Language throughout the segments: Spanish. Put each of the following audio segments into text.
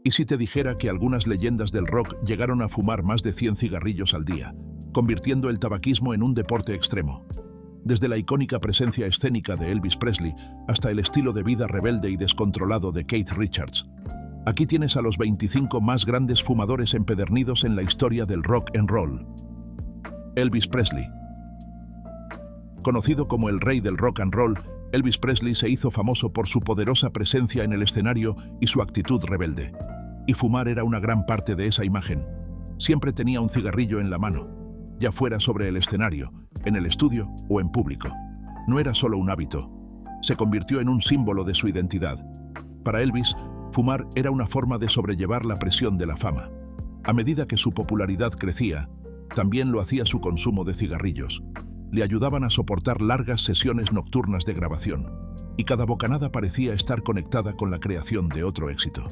¿Y si te dijera que algunas leyendas del rock llegaron a fumar más de 100 cigarrillos al día, convirtiendo el tabaquismo en un deporte extremo? Desde la icónica presencia escénica de Elvis Presley hasta el estilo de vida rebelde y descontrolado de Keith Richards. Aquí tienes a los 25 más grandes fumadores empedernidos en la historia del rock and roll. Elvis Presley. Conocido como el rey del rock and roll, Elvis Presley se hizo famoso por su poderosa presencia en el escenario y su actitud rebelde. Y fumar era una gran parte de esa imagen. Siempre tenía un cigarrillo en la mano, ya fuera sobre el escenario, en el estudio o en público. No era solo un hábito, se convirtió en un símbolo de su identidad. Para Elvis, fumar era una forma de sobrellevar la presión de la fama. A medida que su popularidad crecía, también lo hacía su consumo de cigarrillos. Le ayudaban a soportar largas sesiones nocturnas de grabación, y cada bocanada parecía estar conectada con la creación de otro éxito.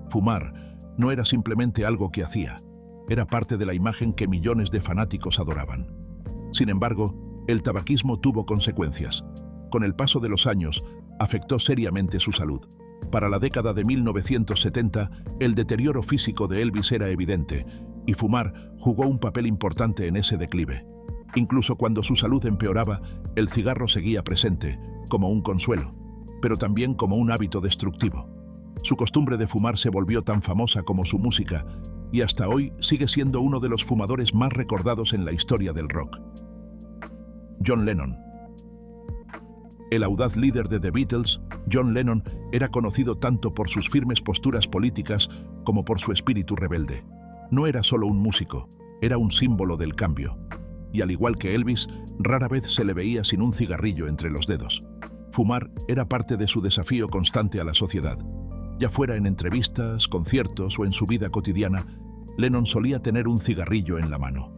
Fumar no era simplemente algo que hacía, era parte de la imagen que millones de fanáticos adoraban. Sin embargo, el tabaquismo tuvo consecuencias. Con el paso de los años, afectó seriamente su salud. Para la década de 1970, el deterioro físico de Elvis era evidente, y fumar jugó un papel importante en ese declive. Incluso cuando su salud empeoraba, el cigarro seguía presente, como un consuelo, pero también como un hábito destructivo. Su costumbre de fumar se volvió tan famosa como su música, y hasta hoy sigue siendo uno de los fumadores más recordados en la historia del rock. John Lennon. El audaz líder de The Beatles, John Lennon, era conocido tanto por sus firmes posturas políticas como por su espíritu rebelde. No era solo un músico, era un símbolo del cambio. Y al igual que Elvis, rara vez se le veía sin un cigarrillo entre los dedos. Fumar era parte de su desafío constante a la sociedad. Ya fuera en entrevistas, conciertos o en su vida cotidiana, Lennon solía tener un cigarrillo en la mano.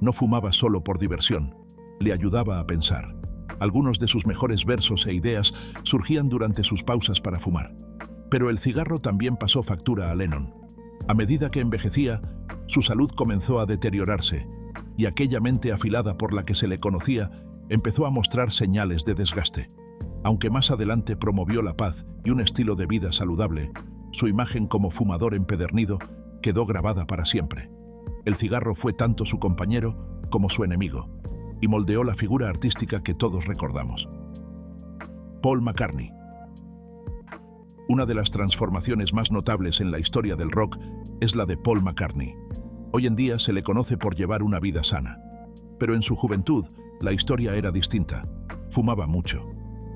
No fumaba solo por diversión, le ayudaba a pensar. Algunos de sus mejores versos e ideas surgían durante sus pausas para fumar. Pero el cigarro también pasó factura a Lennon. A medida que envejecía, su salud comenzó a deteriorarse, y aquella mente afilada por la que se le conocía empezó a mostrar señales de desgaste. Aunque más adelante promovió la paz y un estilo de vida saludable, su imagen como fumador empedernido quedó grabada para siempre. El cigarro fue tanto su compañero como su enemigo, y moldeó la figura artística que todos recordamos. Paul McCartney. Una de las transformaciones más notables en la historia del rock es la de Paul McCartney. Hoy en día se le conoce por llevar una vida sana. Pero en su juventud, la historia era distinta. Fumaba mucho.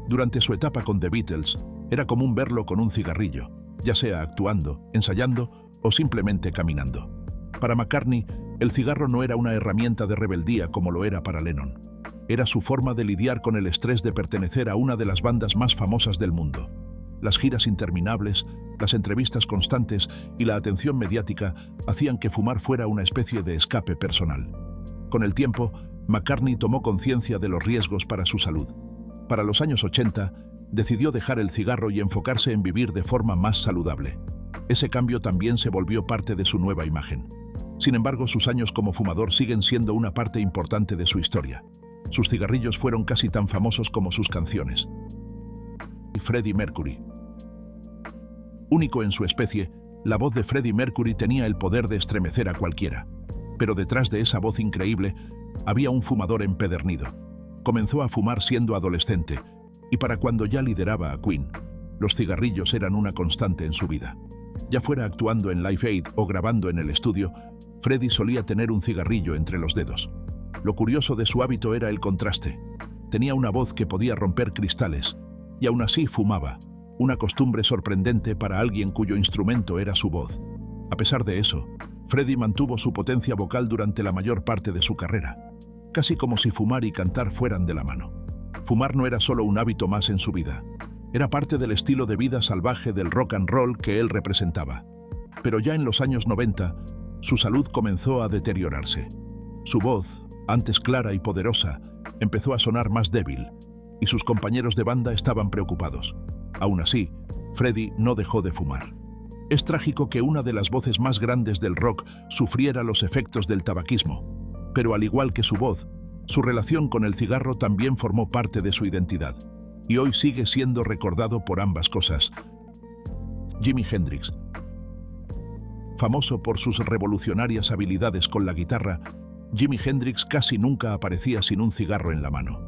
Durante su etapa con The Beatles, era común verlo con un cigarrillo, ya sea actuando, ensayando o simplemente caminando. Para McCartney, el cigarro no era una herramienta de rebeldía como lo era para Lennon. Era su forma de lidiar con el estrés de pertenecer a una de las bandas más famosas del mundo. Las giras interminables, las entrevistas constantes y la atención mediática hacían que fumar fuera una especie de escape personal. Con el tiempo, McCartney tomó conciencia de los riesgos para su salud. Para los años 80, decidió dejar el cigarro y enfocarse en vivir de forma más saludable. Ese cambio también se volvió parte de su nueva imagen. Sin embargo, sus años como fumador siguen siendo una parte importante de su historia. Sus cigarrillos fueron casi tan famosos como sus canciones. Freddie Mercury. Único en su especie, la voz de Freddie Mercury tenía el poder de estremecer a cualquiera. Pero detrás de esa voz increíble, había un fumador empedernido. Comenzó a fumar siendo adolescente, y para cuando ya lideraba a Queen, los cigarrillos eran una constante en su vida. Ya fuera actuando en Live Aid o grabando en el estudio, Freddie solía tener un cigarrillo entre los dedos. Lo curioso de su hábito era el contraste. Tenía una voz que podía romper cristales, y aún así fumaba, una costumbre sorprendente para alguien cuyo instrumento era su voz. A pesar de eso, Freddie mantuvo su potencia vocal durante la mayor parte de su carrera, casi como si fumar y cantar fueran de la mano. Fumar no era solo un hábito más en su vida, era parte del estilo de vida salvaje del rock and roll que él representaba. Pero ya en los años 90, su salud comenzó a deteriorarse. Su voz, antes clara y poderosa, empezó a sonar más débil, y sus compañeros de banda estaban preocupados. Aún así, Freddie no dejó de fumar. Es trágico que una de las voces más grandes del rock sufriera los efectos del tabaquismo, pero al igual que su voz, su relación con el cigarro también formó parte de su identidad, y hoy sigue siendo recordado por ambas cosas. Jimi Hendrix. Famoso por sus revolucionarias habilidades con la guitarra, Jimi Hendrix casi nunca aparecía sin un cigarro en la mano.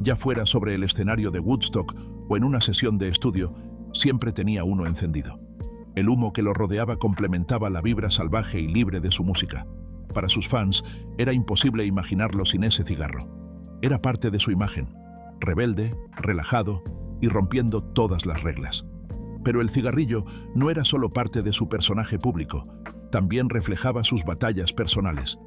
Ya fuera sobre el escenario de Woodstock o en una sesión de estudio, siempre tenía uno encendido. El humo que lo rodeaba complementaba la vibra salvaje y libre de su música. Para sus fans, era imposible imaginarlo sin ese cigarro. Era parte de su imagen, rebelde, relajado y rompiendo todas las reglas. Pero el cigarrillo no era solo parte de su personaje público, también reflejaba sus batallas personales.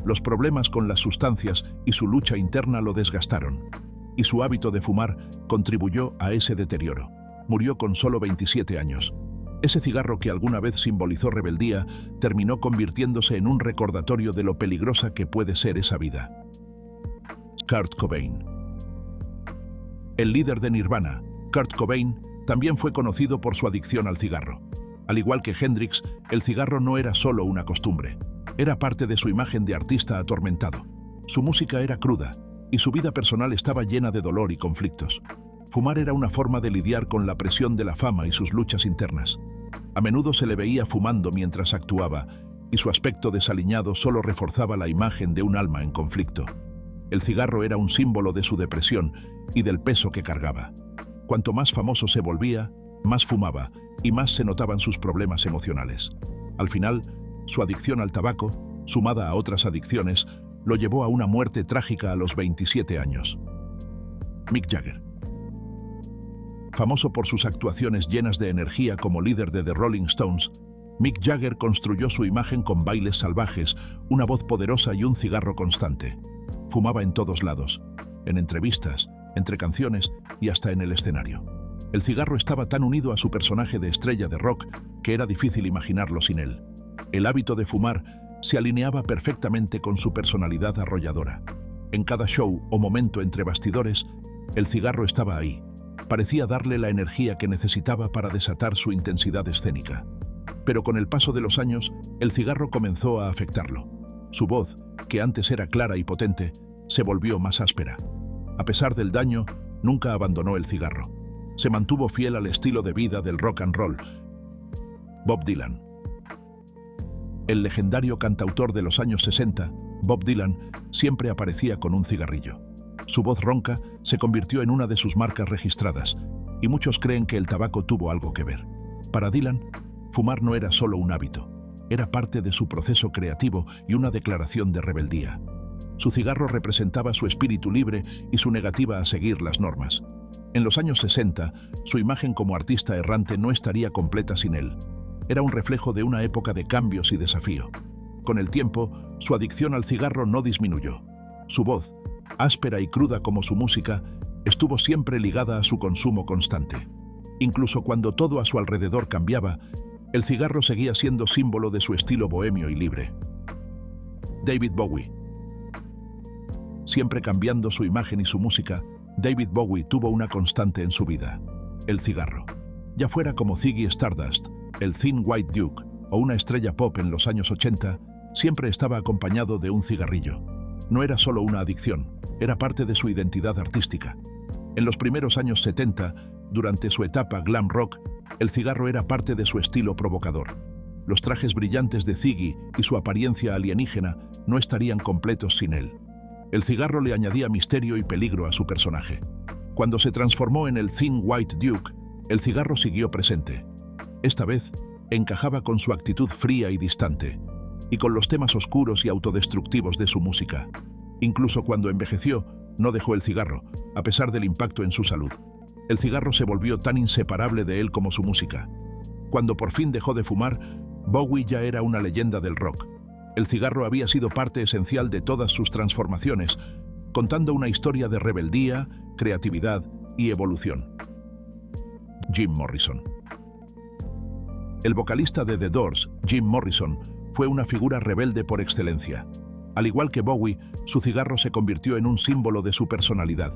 Los problemas con las sustancias y su lucha interna lo desgastaron, y su hábito de fumar contribuyó a ese deterioro. Murió con solo 27 años. Ese cigarro que alguna vez simbolizó rebeldía terminó convirtiéndose en un recordatorio de lo peligrosa que puede ser esa vida. Kurt Cobain. El líder de Nirvana, Kurt Cobain, también fue conocido por su adicción al cigarro. Al igual que Hendrix, el cigarro no era solo una costumbre. Era parte de su imagen de artista atormentado. Su música era cruda, y su vida personal estaba llena de dolor y conflictos. Fumar era una forma de lidiar con la presión de la fama y sus luchas internas. A menudo se le veía fumando mientras actuaba, y su aspecto desaliñado solo reforzaba la imagen de un alma en conflicto. El cigarro era un símbolo de su depresión y del peso que cargaba. Cuanto más famoso se volvía, más fumaba y más se notaban sus problemas emocionales. Al final, su adicción al tabaco, sumada a otras adicciones, lo llevó a una muerte trágica a los 27 años. Mick Jagger. Famoso por sus actuaciones llenas de energía como líder de The Rolling Stones, Mick Jagger construyó su imagen con bailes salvajes, una voz poderosa y un cigarro constante. Fumaba en todos lados, en entrevistas, entre canciones y hasta en el escenario. El cigarro estaba tan unido a su personaje de estrella de rock que era difícil imaginarlo sin él. El hábito de fumar se alineaba perfectamente con su personalidad arrolladora. En cada show o momento entre bastidores, el cigarro estaba ahí. Parecía darle la energía que necesitaba para desatar su intensidad escénica. Pero con el paso de los años, el cigarro comenzó a afectarlo. Su voz, que antes era clara y potente, se volvió más áspera. A pesar del daño, nunca abandonó el cigarro. Se mantuvo fiel al estilo de vida del rock and roll. Bob Dylan. El legendario cantautor de los años 60, Bob Dylan, siempre aparecía con un cigarrillo. Su voz ronca se convirtió en una de sus marcas registradas, y muchos creen que el tabaco tuvo algo que ver. Para Dylan, fumar no era solo un hábito, era parte de su proceso creativo y una declaración de rebeldía. Su cigarro representaba su espíritu libre y su negativa a seguir las normas. En los años 60, su imagen como artista errante no estaría completa sin él. Era un reflejo de una época de cambios y desafío. Con el tiempo, su adicción al cigarro no disminuyó. Su voz, áspera y cruda como su música, estuvo siempre ligada a su consumo constante. Incluso cuando todo a su alrededor cambiaba, el cigarro seguía siendo símbolo de su estilo bohemio y libre. David Bowie. Siempre cambiando su imagen y su música, David Bowie tuvo una constante en su vida: el cigarro. Ya fuera como Ziggy Stardust, el Thin White Duke o una estrella pop en los años 80, siempre estaba acompañado de un cigarrillo. No era solo una adicción, era parte de su identidad artística. En los primeros años 70, durante su etapa glam rock, el cigarro era parte de su estilo provocador. Los trajes brillantes de Ziggy y su apariencia alienígena no estarían completos sin él. El cigarro le añadía misterio y peligro a su personaje. Cuando se transformó en el Thin White Duke, el cigarro siguió presente. Esta vez, encajaba con su actitud fría y distante, y con los temas oscuros y autodestructivos de su música. Incluso cuando envejeció, no dejó el cigarro, a pesar del impacto en su salud. El cigarro se volvió tan inseparable de él como su música. Cuando por fin dejó de fumar, Bowie ya era una leyenda del rock. El cigarro había sido parte esencial de todas sus transformaciones, contando una historia de rebeldía, creatividad y evolución. Jim Morrison. El vocalista de The Doors, Jim Morrison, fue una figura rebelde por excelencia. Al igual que Bowie, su cigarro se convirtió en un símbolo de su personalidad.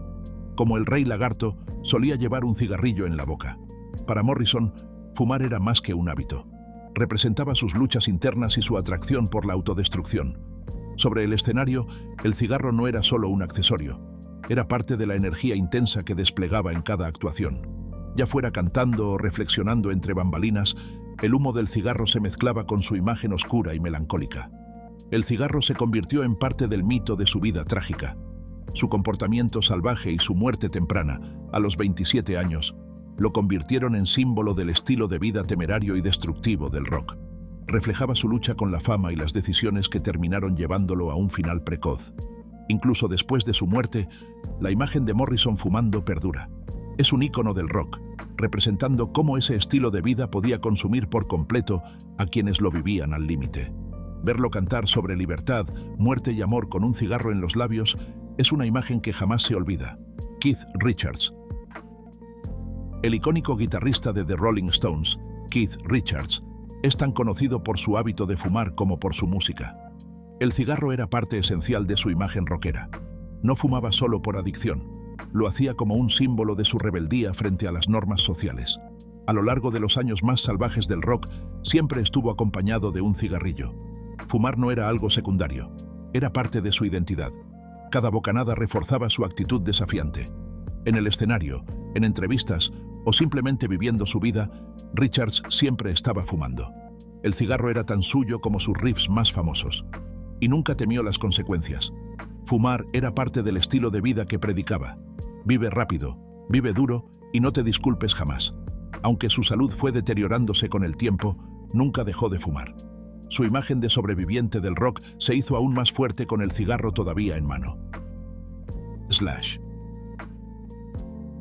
Como el Rey Lagarto, solía llevar un cigarrillo en la boca. Para Morrison, fumar era más que un hábito. Representaba sus luchas internas y su atracción por la autodestrucción. Sobre el escenario, el cigarro no era solo un accesorio. Era parte de la energía intensa que desplegaba en cada actuación. Ya fuera cantando o reflexionando entre bambalinas, El humo del cigarro se mezclaba con su imagen oscura y melancólica. El cigarro se convirtió en parte del mito de su vida trágica. Su comportamiento salvaje y su muerte temprana, a los 27 años, lo convirtieron en símbolo del estilo de vida temerario y destructivo del rock. Reflejaba su lucha con la fama y las decisiones que terminaron llevándolo a un final precoz. Incluso después de su muerte, la imagen de Morrison fumando perdura. Es un ícono del rock, representando cómo ese estilo de vida podía consumir por completo a quienes lo vivían al límite. Verlo cantar sobre libertad, muerte y amor con un cigarro en los labios es una imagen que jamás se olvida. Keith Richards. El icónico guitarrista de The Rolling Stones, Keith Richards, es tan conocido por su hábito de fumar como por su música. El cigarro era parte esencial de su imagen rockera. No fumaba solo por adicción, lo hacía como un símbolo de su rebeldía frente a las normas sociales. A lo largo de los años más salvajes del rock, siempre estuvo acompañado de un cigarrillo. Fumar no era algo secundario, era parte de su identidad. Cada bocanada reforzaba su actitud desafiante. En el escenario, en entrevistas o simplemente viviendo su vida, Richards siempre estaba fumando. El cigarro era tan suyo como sus riffs más famosos. Y nunca temió las consecuencias. Fumar era parte del estilo de vida que predicaba. Vive rápido, vive duro y no te disculpes jamás. Aunque su salud fue deteriorándose con el tiempo, nunca dejó de fumar. Su imagen de sobreviviente del rock se hizo aún más fuerte con el cigarro todavía en mano. Slash.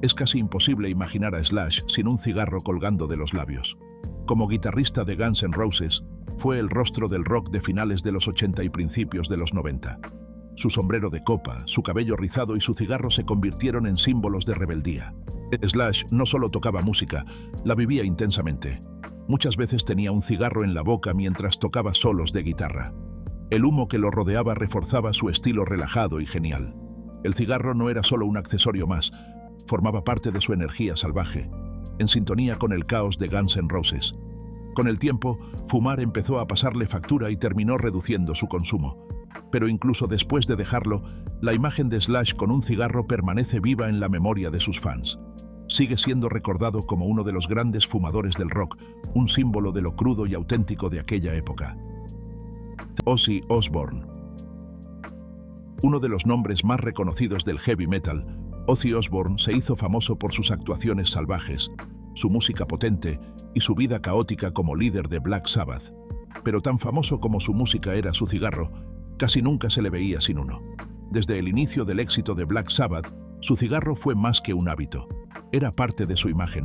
Es casi imposible imaginar a Slash sin un cigarro colgando de los labios. Como guitarrista de Guns N' Roses, fue el rostro del rock de finales de los 80 y principios de los 90. Su sombrero de copa, su cabello rizado y su cigarro se convirtieron en símbolos de rebeldía. Slash no solo tocaba música, la vivía intensamente. Muchas veces tenía un cigarro en la boca mientras tocaba solos de guitarra. El humo que lo rodeaba reforzaba su estilo relajado y genial. El cigarro no era solo un accesorio más, formaba parte de su energía salvaje, en sintonía con el caos de Guns N' Roses. Con el tiempo, fumar empezó a pasarle factura y terminó reduciendo su consumo. Pero incluso después de dejarlo, la imagen de Slash con un cigarro permanece viva en la memoria de sus fans. Sigue siendo recordado como uno de los grandes fumadores del rock, un símbolo de lo crudo y auténtico de aquella época. Ozzy Osbourne. Uno de los nombres más reconocidos del heavy metal, Ozzy Osbourne se hizo famoso por sus actuaciones salvajes, su música potente y su vida caótica como líder de Black Sabbath. Pero tan famoso como su música era su cigarro, casi nunca se le veía sin uno. Desde el inicio del éxito de Black Sabbath, su cigarro fue más que un hábito. Era parte de su imagen.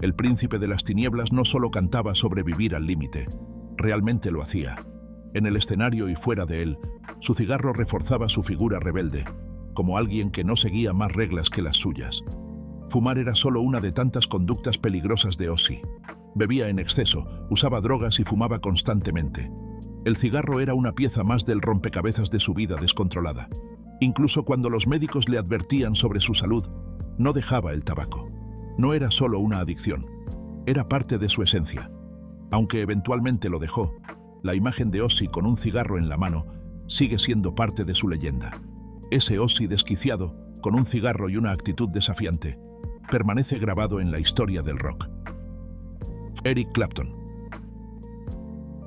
El príncipe de las tinieblas no solo cantaba sobre vivir al límite, realmente lo hacía. En el escenario y fuera de él, su cigarro reforzaba su figura rebelde, como alguien que no seguía más reglas que las suyas. Fumar era solo una de tantas conductas peligrosas de Ozzy. Bebía en exceso, usaba drogas y fumaba constantemente. El cigarro era una pieza más del rompecabezas de su vida descontrolada. Incluso cuando los médicos le advertían sobre su salud, no dejaba el tabaco. No era solo una adicción, era parte de su esencia. Aunque eventualmente lo dejó, la imagen de Ozzy con un cigarro en la mano sigue siendo parte de su leyenda. Ese Ozzy desquiciado, con un cigarro y una actitud desafiante, permanece grabado en la historia del rock. Eric Clapton.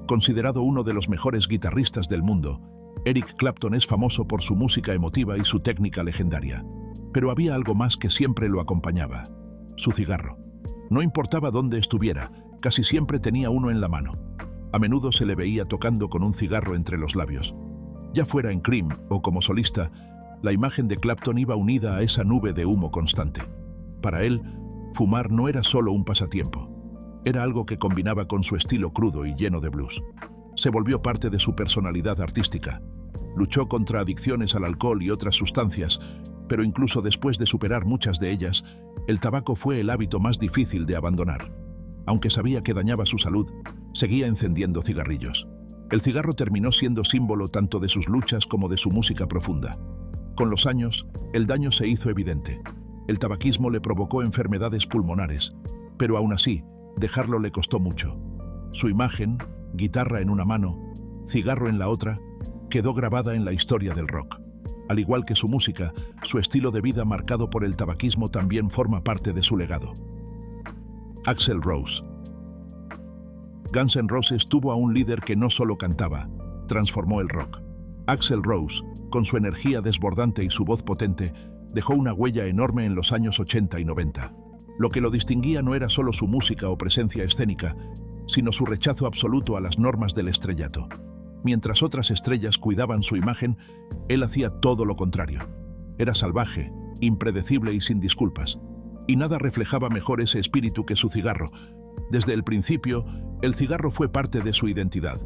Considerado uno de los mejores guitarristas del mundo, Eric Clapton es famoso por su música emotiva y su técnica legendaria. Pero había algo más que siempre lo acompañaba: su cigarro. No importaba dónde estuviera, casi siempre tenía uno en la mano. A menudo se le veía tocando con un cigarro entre los labios. Ya fuera en Cream o como solista, la imagen de Clapton iba unida a esa nube de humo constante. Para él, fumar no era solo un pasatiempo. Era algo que combinaba con su estilo crudo y lleno de blues. Se volvió parte de su personalidad artística. Luchó contra adicciones al alcohol y otras sustancias, pero incluso después de superar muchas de ellas, el tabaco fue el hábito más difícil de abandonar. Aunque sabía que dañaba su salud, seguía encendiendo cigarrillos. El cigarro terminó siendo símbolo tanto de sus luchas como de su música profunda. Con los años, el daño se hizo evidente. El tabaquismo le provocó enfermedades pulmonares, pero aún así, dejarlo le costó mucho. Su imagen, guitarra en una mano, cigarro en la otra, quedó grabada en la historia del rock. Al igual que su música, su estilo de vida marcado por el tabaquismo también forma parte de su legado. Axl Rose. Guns N' Roses tuvo a un líder que no solo cantaba, transformó el rock. Axl Rose, con su energía desbordante y su voz potente, dejó una huella enorme en los años 80 y 90. Lo que lo distinguía no era solo su música o presencia escénica, sino su rechazo absoluto a las normas del estrellato. Mientras otras estrellas cuidaban su imagen, él hacía todo lo contrario. Era salvaje, impredecible y sin disculpas. Y nada reflejaba mejor ese espíritu que su cigarro. Desde el principio, el cigarro fue parte de su identidad.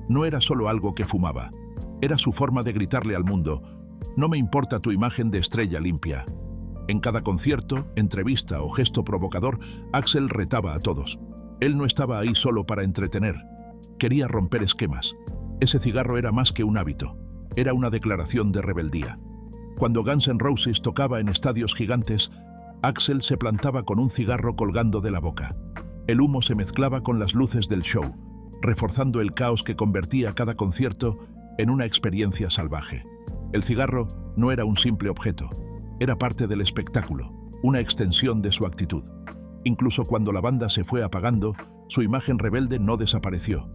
No era solo algo que fumaba. Era su forma de gritarle al mundo: no me importa tu imagen de estrella limpia. En cada concierto, entrevista o gesto provocador, Axl retaba a todos. Él no estaba ahí solo para entretener. Quería romper esquemas. Ese cigarro era más que un hábito. Era una declaración de rebeldía. Cuando Guns N' Roses tocaba en estadios gigantes, Axl se plantaba con un cigarro colgando de la boca. El humo se mezclaba con las luces del show, reforzando el caos que convertía cada concierto en una experiencia salvaje. El cigarro no era un simple objeto, era parte del espectáculo, una extensión de su actitud. Incluso cuando la banda se fue apagando, su imagen rebelde no desapareció.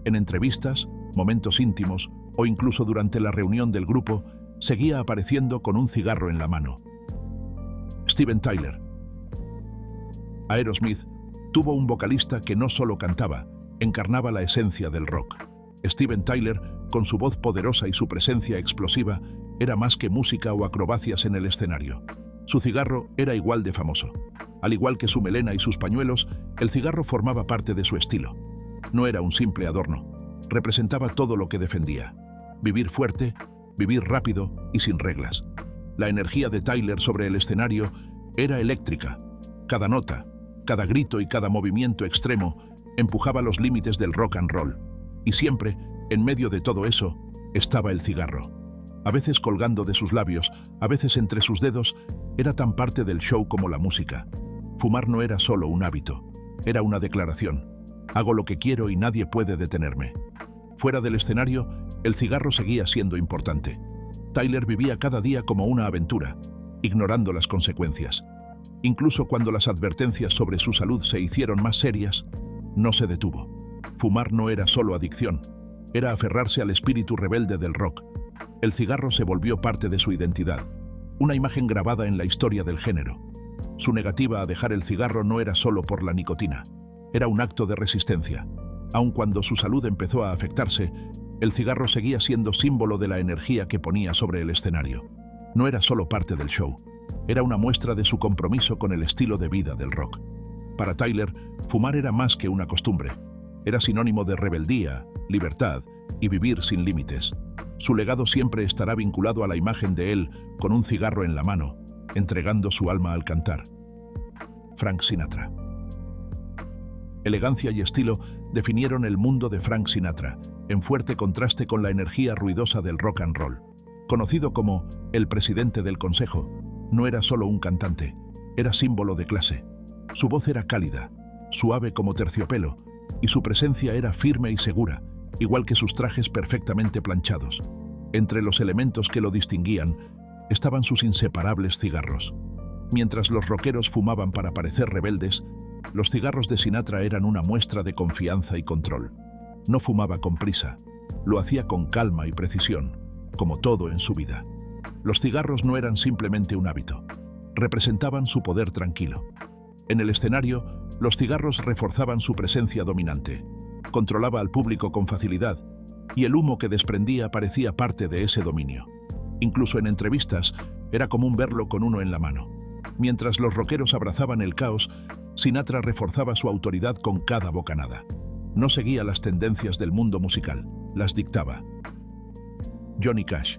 En entrevistas, momentos íntimos o incluso durante la reunión del grupo, seguía apareciendo con un cigarro en la mano. Steven Tyler. Aerosmith tuvo un vocalista que no solo cantaba, encarnaba la esencia del rock. Steven Tyler, con su voz poderosa y su presencia explosiva, era más que música o acrobacias en el escenario. Su cigarro era igual de famoso. Al igual que su melena y sus pañuelos, el cigarro formaba parte de su estilo. No era un simple adorno. Representaba todo lo que defendía. Vivir fuerte, vivir rápido y sin reglas. La energía de Tyler sobre el escenario era eléctrica. Cada nota, cada grito y cada movimiento extremo empujaba los límites del rock and roll. Y siempre, en medio de todo eso, estaba el cigarro. A veces colgando de sus labios, a veces entre sus dedos, era tan parte del show como la música. Fumar no era solo un hábito, era una declaración. Hago lo que quiero y nadie puede detenerme. Fuera del escenario, el cigarro seguía siendo importante. Tyler vivía cada día como una aventura, ignorando las consecuencias. Incluso cuando las advertencias sobre su salud se hicieron más serias, no se detuvo. Fumar no era solo adicción, era aferrarse al espíritu rebelde del rock. El cigarro se volvió parte de su identidad, una imagen grabada en la historia del género. Su negativa a dejar el cigarro no era solo por la nicotina, era un acto de resistencia. Aun cuando su salud empezó a afectarse, el cigarro seguía siendo símbolo de la energía que ponía sobre el escenario. No era solo parte del show, era una muestra de su compromiso con el estilo de vida del rock. Para Tyler, fumar era más que una costumbre. Era sinónimo de rebeldía, libertad y vivir sin límites. Su legado siempre estará vinculado a la imagen de él con un cigarro en la mano, entregando su alma al cantar. Frank Sinatra. Elegancia y estilo definieron el mundo de Frank Sinatra, en fuerte contraste con la energía ruidosa del rock and roll. Conocido como el presidente del consejo, no era solo un cantante, era símbolo de clase. Su voz era cálida, suave como terciopelo, y su presencia era firme y segura, igual que sus trajes perfectamente planchados. Entre los elementos que lo distinguían estaban sus inseparables cigarros. Mientras los rockeros fumaban para parecer rebeldes, los cigarros de Sinatra eran una muestra de confianza y control. No fumaba con prisa, lo hacía con calma y precisión, como todo en su vida. Los cigarros no eran simplemente un hábito, representaban su poder tranquilo. En el escenario, los cigarros reforzaban su presencia dominante. Controlaba al público con facilidad, y el humo que desprendía parecía parte de ese dominio. Incluso en entrevistas, era común verlo con uno en la mano. Mientras los rockeros abrazaban el caos, Sinatra reforzaba su autoridad con cada bocanada. No seguía las tendencias del mundo musical, las dictaba. Johnny Cash.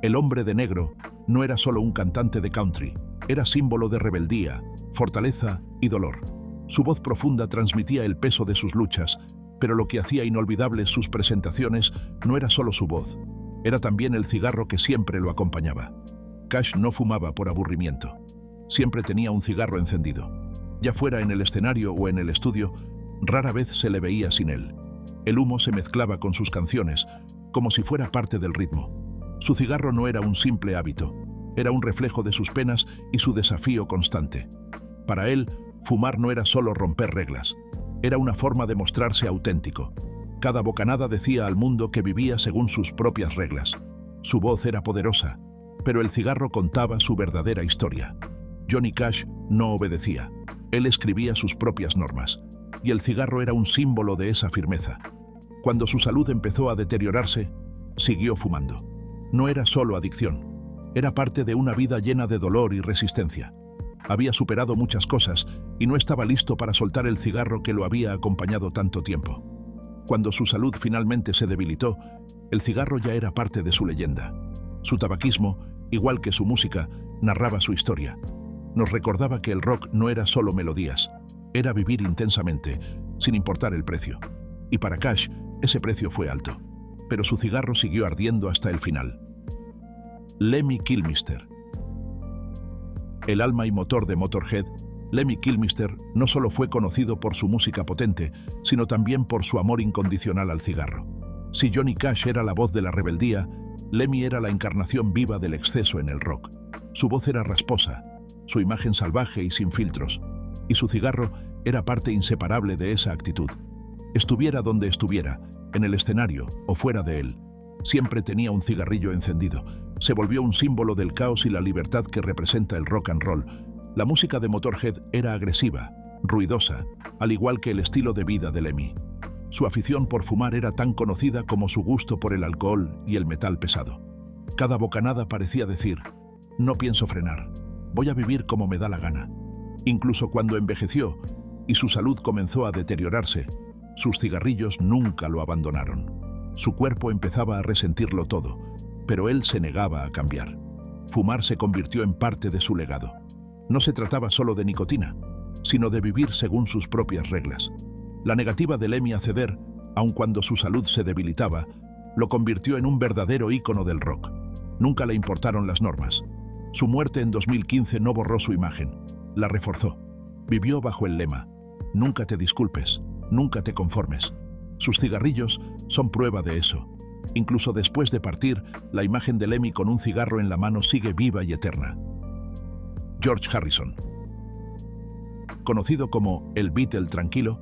El hombre de negro no era solo un cantante de country, era símbolo de rebeldía, fortaleza y dolor. Su voz profunda transmitía el peso de sus luchas, pero lo que hacía inolvidables sus presentaciones no era solo su voz, era también el cigarro que siempre lo acompañaba. Cash no fumaba por aburrimiento. Siempre tenía un cigarro encendido. Ya fuera en el escenario o en el estudio, rara vez se le veía sin él. El humo se mezclaba con sus canciones, como si fuera parte del ritmo. Su cigarro no era un simple hábito, era un reflejo de sus penas y su desafío constante. Para él, fumar no era solo romper reglas, Era una forma de mostrarse auténtico. Cada bocanada decía al mundo que vivía según sus propias reglas. Su voz era poderosa, pero el cigarro contaba su verdadera historia. Johnny Cash no obedecía. Él escribía sus propias normas, y el cigarro era un símbolo de esa firmeza. Cuando su salud empezó a deteriorarse, siguió fumando. No era solo adicción, era parte de una vida llena de dolor y resistencia. Había superado muchas cosas y no estaba listo para soltar el cigarro que lo había acompañado tanto tiempo. Cuando su salud finalmente se debilitó, el cigarro ya era parte de su leyenda. Su tabaquismo, igual que su música, narraba su historia. Nos recordaba que el rock no era solo melodías, era vivir intensamente, sin importar el precio. Y para Cash, ese precio fue alto, pero su cigarro siguió ardiendo hasta el final. Lemmy Kilmister. El alma y motor de Motörhead, Lemmy Kilmister no solo fue conocido por su música potente, sino también por su amor incondicional al cigarro. Si Johnny Cash era la voz de la rebeldía, Lemmy era la encarnación viva del exceso en el rock. Su voz era rasposa, su imagen salvaje y sin filtros, y su cigarro era parte inseparable de esa actitud. Estuviera donde estuviera, en el escenario o fuera de él, siempre tenía un cigarrillo encendido. Se volvió un símbolo del caos y la libertad que representa el rock and roll. La música de Motörhead era agresiva, ruidosa, al igual que el estilo de vida de Lemmy. Su afición por fumar era tan conocida como su gusto por el alcohol y el metal pesado. Cada bocanada parecía decir, no pienso frenar, voy a vivir como me da la gana. Incluso cuando envejeció y su salud comenzó a deteriorarse, sus cigarrillos nunca lo abandonaron. Su cuerpo empezaba a resentirlo todo, pero él se negaba a cambiar. Fumar se convirtió en parte de su legado. No se trataba solo de nicotina, sino de vivir según sus propias reglas. La negativa de Lemmy a ceder, aun cuando su salud se debilitaba, lo convirtió en un verdadero ícono del rock. Nunca le importaron las normas. Su muerte en 2015 no borró su imagen, la reforzó. Vivió bajo el lema, nunca te disculpes, nunca te conformes. Sus cigarrillos son prueba de eso. Incluso después de partir, la imagen de Lemmy con un cigarro en la mano sigue viva y eterna. George Harrison. Conocido como el Beatle tranquilo,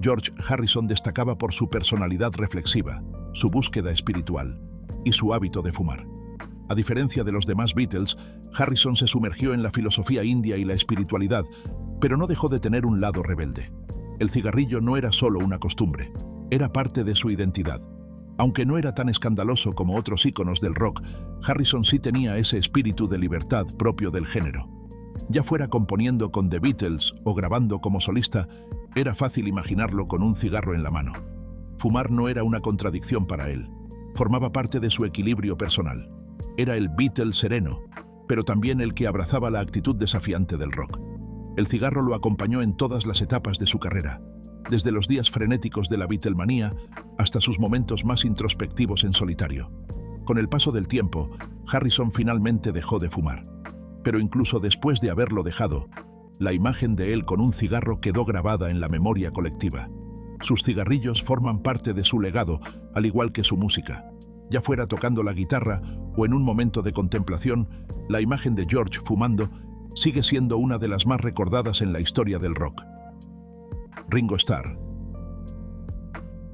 George Harrison destacaba por su personalidad reflexiva, su búsqueda espiritual y su hábito de fumar. A diferencia de los demás Beatles, Harrison se sumergió en la filosofía india y la espiritualidad, pero no dejó de tener un lado rebelde. El cigarrillo no era solo una costumbre, era parte de su identidad. Aunque no era tan escandaloso como otros íconos del rock, Harrison sí tenía ese espíritu de libertad propio del género. Ya fuera componiendo con The Beatles o grabando como solista, era fácil imaginarlo con un cigarro en la mano. Fumar no era una contradicción para él, formaba parte de su equilibrio personal. Era el Beatle sereno, pero también el que abrazaba la actitud desafiante del rock. El cigarro lo acompañó en todas las etapas de su carrera, desde los días frenéticos de la Beatlemanía hasta sus momentos más introspectivos en solitario. Con el paso del tiempo, Harrison finalmente dejó de fumar. Pero incluso después de haberlo dejado, la imagen de él con un cigarro quedó grabada en la memoria colectiva. Sus cigarrillos forman parte de su legado, al igual que su música. Ya fuera tocando la guitarra o en un momento de contemplación, la imagen de George fumando sigue siendo una de las más recordadas en la historia del rock. Ringo Starr.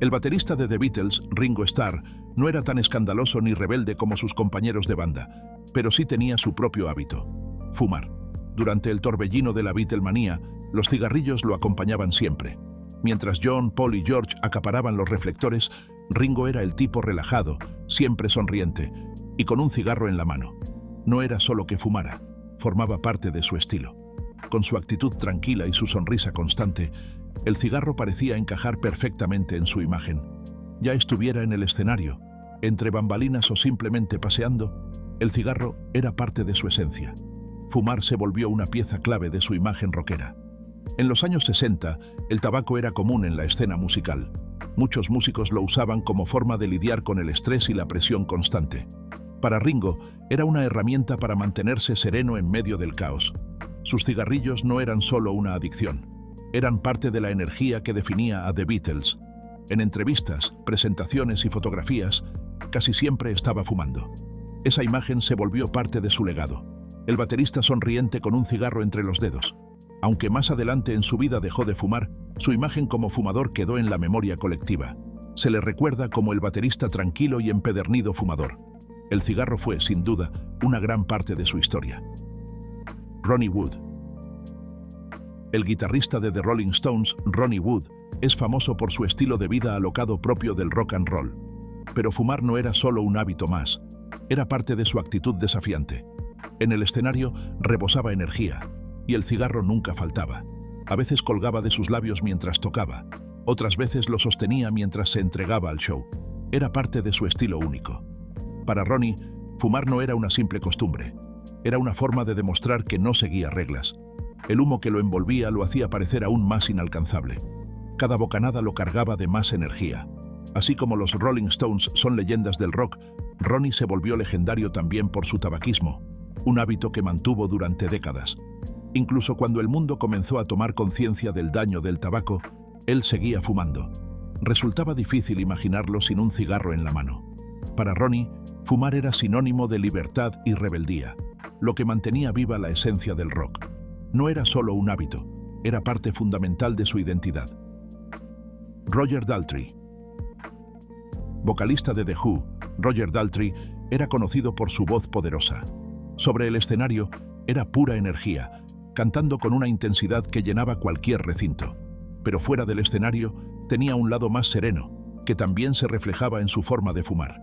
El baterista de The Beatles, Ringo Starr, no era tan escandaloso ni rebelde como sus compañeros de banda, pero sí tenía su propio hábito: fumar. Durante el torbellino de la Beatlemanía, los cigarrillos lo acompañaban siempre. Mientras John, Paul y George acaparaban los reflectores, Ringo era el tipo relajado, siempre sonriente, y con un cigarro en la mano. No era solo que fumara, formaba parte de su estilo. Con su actitud tranquila y su sonrisa constante, el cigarro parecía encajar perfectamente en su imagen. Ya estuviera en el escenario, entre bambalinas o simplemente paseando, el cigarro era parte de su esencia. Fumar se volvió una pieza clave de su imagen rockera. En los años 60, el tabaco era común en la escena musical. Muchos músicos lo usaban como forma de lidiar con el estrés y la presión constante. Para Ringo, era una herramienta para mantenerse sereno en medio del caos. Sus cigarrillos no eran solo una adicción, eran parte de la energía que definía a The Beatles. En entrevistas, presentaciones y fotografías, casi siempre estaba fumando. Esa imagen se volvió parte de su legado. El baterista sonriente con un cigarro entre los dedos. Aunque más adelante en su vida dejó de fumar, su imagen como fumador quedó en la memoria colectiva. Se le recuerda como el baterista tranquilo y empedernido fumador. El cigarro fue, sin duda, una gran parte de su historia. Ronnie Wood. El guitarrista de The Rolling Stones, Ronnie Wood, es famoso por su estilo de vida alocado propio del rock and roll. Pero fumar no era solo un hábito más, era parte de su actitud desafiante. En el escenario rebosaba energía, y el cigarro nunca faltaba. A veces colgaba de sus labios mientras tocaba, otras veces lo sostenía mientras se entregaba al show. Era parte de su estilo único. Para Ronnie, fumar no era una simple costumbre, era una forma de demostrar que no seguía reglas. El humo que lo envolvía lo hacía parecer aún más inalcanzable. Cada bocanada lo cargaba de más energía. Así como los Rolling Stones son leyendas del rock, Ronnie se volvió legendario también por su tabaquismo, un hábito que mantuvo durante décadas. Incluso cuando el mundo comenzó a tomar conciencia del daño del tabaco, él seguía fumando. Resultaba difícil imaginarlo sin un cigarro en la mano. Para Ronnie, fumar era sinónimo de libertad y rebeldía, lo que mantenía viva la esencia del rock. No era solo un hábito, era parte fundamental de su identidad. Roger Daltrey. Vocalista de The Who, Roger Daltrey era conocido por su voz poderosa. Sobre el escenario, era pura energía, cantando con una intensidad que llenaba cualquier recinto. Pero fuera del escenario, tenía un lado más sereno, que también se reflejaba en su forma de fumar.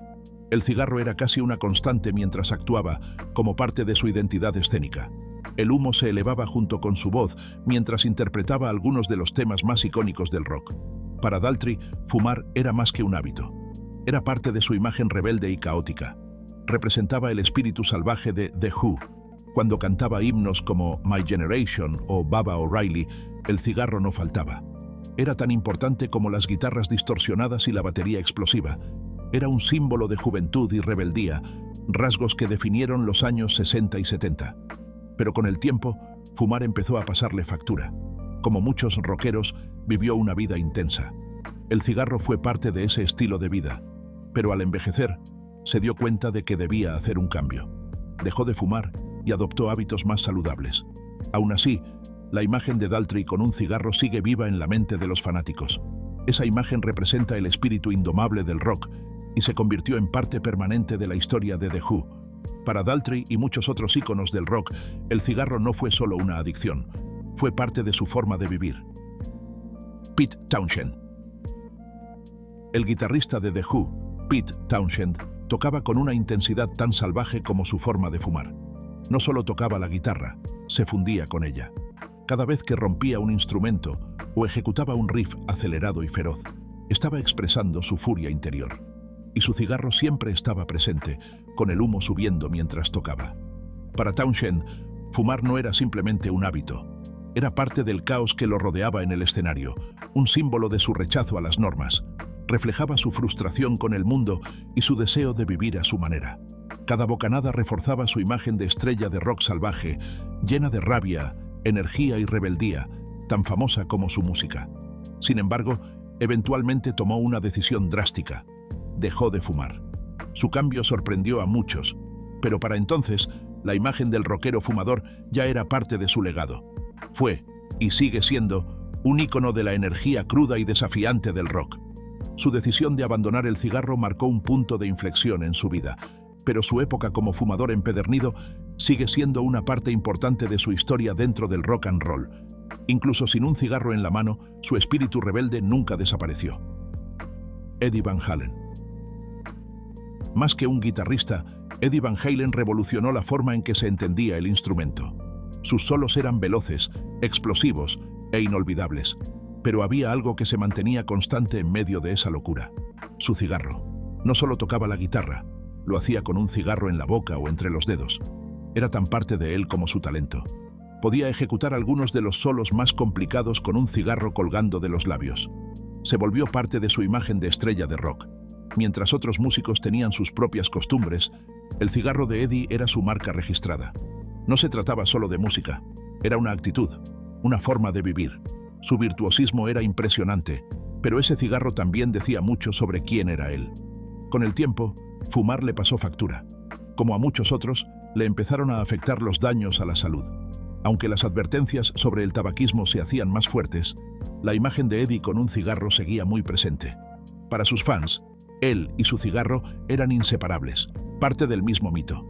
El cigarro era casi una constante mientras actuaba, como parte de su identidad escénica. El humo se elevaba junto con su voz mientras interpretaba algunos de los temas más icónicos del rock. Para Daltrey, fumar era más que un hábito. Era parte de su imagen rebelde y caótica. Representaba el espíritu salvaje de The Who. Cuando cantaba himnos como My Generation o Baba O'Reilly, el cigarro no faltaba. Era tan importante como las guitarras distorsionadas y la batería explosiva. Era un símbolo de juventud y rebeldía, rasgos que definieron los años 60 y 70. Pero con el tiempo, fumar empezó a pasarle factura. Como muchos rockeros, vivió una vida intensa. El cigarro fue parte de ese estilo de vida, pero al envejecer, se dio cuenta de que debía hacer un cambio. Dejó de fumar y adoptó hábitos más saludables. Aún así, la imagen de Daltrey con un cigarro sigue viva en la mente de los fanáticos. Esa imagen representa el espíritu indomable del rock y se convirtió en parte permanente de la historia de The Who. Para Daltrey y muchos otros íconos del rock, el cigarro no fue solo una adicción, fue parte de su forma de vivir. Pete Townshend. El guitarrista de The Who, Pete Townshend, tocaba con una intensidad tan salvaje como su forma de fumar. No solo tocaba la guitarra, se fundía con ella. Cada vez que rompía un instrumento o ejecutaba un riff acelerado y feroz, estaba expresando su furia interior. Y su cigarro siempre estaba presente, con el humo subiendo mientras tocaba. Para Townshend, fumar no era simplemente un hábito, era parte del caos que lo rodeaba en el escenario, un símbolo de su rechazo a las normas. Reflejaba su frustración con el mundo y su deseo de vivir a su manera. Cada bocanada reforzaba su imagen de estrella de rock salvaje, llena de rabia, energía y rebeldía, tan famosa como su música. Sin embargo, eventualmente tomó una decisión drástica. Dejó de fumar. Su cambio sorprendió a muchos, pero para entonces, la imagen del rockero fumador ya era parte de su legado. Fue, y sigue siendo, un ícono de la energía cruda y desafiante del rock. Su decisión de abandonar el cigarro marcó un punto de inflexión en su vida, pero su época como fumador empedernido sigue siendo una parte importante de su historia dentro del rock and roll. Incluso sin un cigarro en la mano, su espíritu rebelde nunca desapareció. Eddie Van Halen. Más que un guitarrista, Eddie Van Halen revolucionó la forma en que se entendía el instrumento. Sus solos eran veloces, explosivos e inolvidables, pero había algo que se mantenía constante en medio de esa locura: su cigarro. No solo tocaba la guitarra, lo hacía con un cigarro en la boca o entre los dedos. Era tan parte de él como su talento. Podía ejecutar algunos de los solos más complicados con un cigarro colgando de los labios. Se volvió parte de su imagen de estrella de rock. Mientras otros músicos tenían sus propias costumbres, el cigarro de Eddie era su marca registrada. No se trataba solo de música, era una actitud, una forma de vivir. Su virtuosismo era impresionante, pero ese cigarro también decía mucho sobre quién era él. Con el tiempo, fumar le pasó factura. Como a muchos otros, le empezaron a afectar los daños a la salud. Aunque las advertencias sobre el tabaquismo se hacían más fuertes, la imagen de Eddie con un cigarro seguía muy presente. Para sus fans, él y su cigarro eran inseparables, parte del mismo mito.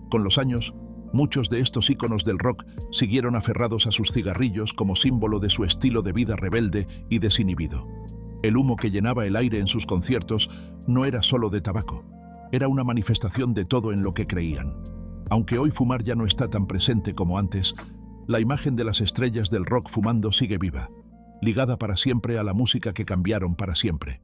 Con los años, muchos de estos íconos del rock siguieron aferrados a sus cigarrillos como símbolo de su estilo de vida rebelde y desinhibido. El humo que llenaba el aire en sus conciertos no era solo de tabaco, era una manifestación de todo en lo que creían. Aunque hoy fumar ya no está tan presente como antes, la imagen de las estrellas del rock fumando sigue viva, ligada para siempre a la música que cambiaron para siempre.